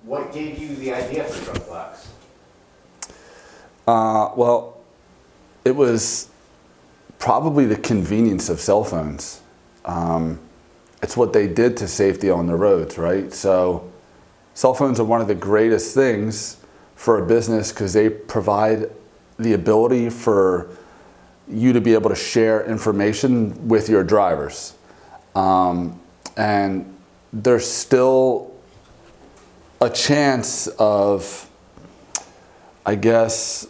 What gave you the idea for TruckBlox? Well, it was probably the convenience of cell phones. It's what they did to safety on the roads, right? So cell phones are one of the greatest things for a business because they provide the ability for you to be able to share information with your drivers. And there's still a chance of, I guess,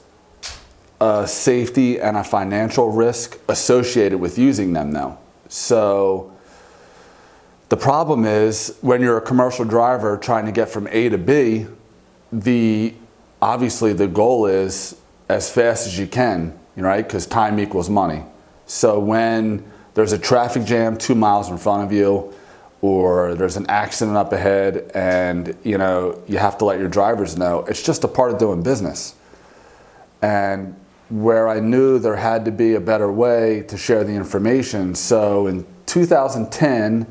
a safety and a financial risk associated with using them now. So the problem is when you're a commercial driver trying to get from A to B, obviously the goal is as fast as you can, right? Because time equals money. So when there's a traffic jam 2 miles in front of you, or there's an accident up ahead and you have to let your drivers know, it's just a part of doing business. And where I knew there had to be a better way to share the information. So in 2010,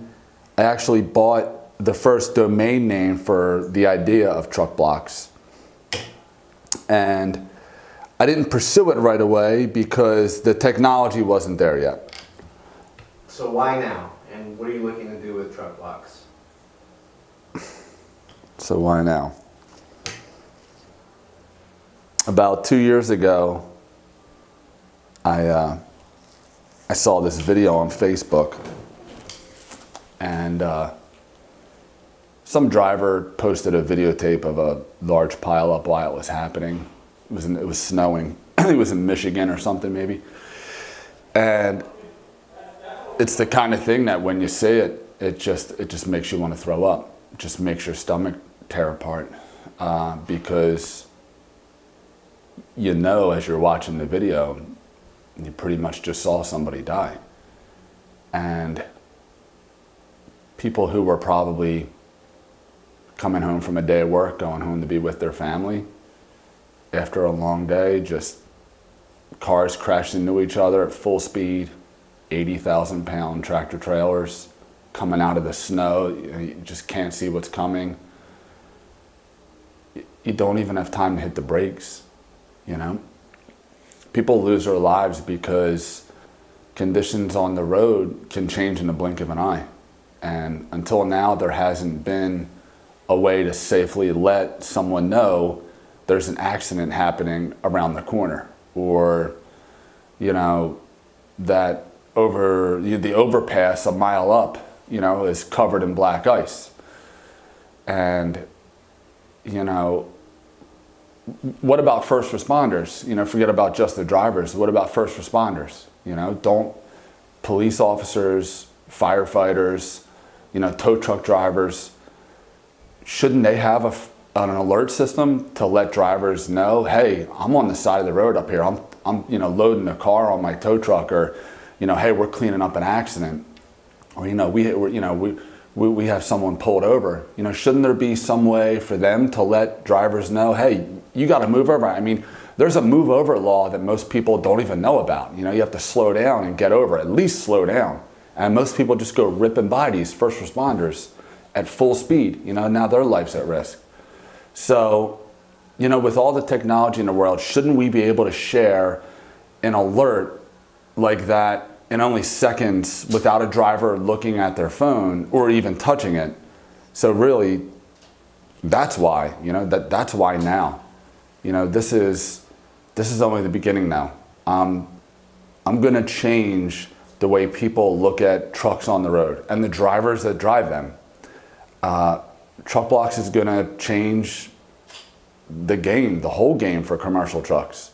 I actually bought the first domain name for the idea of TruckBlox. And I didn't pursue it right away because the technology wasn't there yet. So why now? And what are you looking to do with TruckBlox? So why now? About 2 years ago, I saw this video on Facebook, and some driver posted a videotape of a large pileup while it was happening. It was snowing. It was in Michigan or something maybe. And it's the kind of thing that when you see it, it just makes you want to throw up. It just makes your stomach tear apart because as you're watching the video, you pretty much just saw somebody die. And people who were probably coming home from a day of work, going home to be with their family, after a long day, just cars crashing into each other at full speed, 80,000-pound tractor trailers coming out of the snow. You just can't see what's coming. You don't even have time to hit the brakes, People lose their lives because conditions on the road can change in the blink of an eye. And until now, there hasn't been a way to safely let someone know there's an accident happening around the corner, or, that the overpass a mile up, is covered in black ice. And, what about first responders? Forget about just the drivers. What about first responders? Don't police officers, firefighters, tow truck drivers, shouldn't they have an alert system to let drivers know, hey, I'm on the side of the road up here. I'm loading a car on my tow truck, or, hey, we're cleaning up an accident, or, we have someone pulled over. Shouldn't there be some way for them to let drivers know, hey, you got to move over? I mean, there's a move over law that most people don't even know about. You have to slow down and get over, at least slow down. And most people just go ripping by these first responders at full speed. Now their life's at risk. So, with all the technology in the world, shouldn't we be able to share an alert like that in only seconds without a driver looking at their phone or even touching it? So really, that's why, that's why now. This is only the beginning now. I'm gonna change the way people look at trucks on the road and the drivers that drive them. TruckBlox is gonna change the whole game for commercial trucks.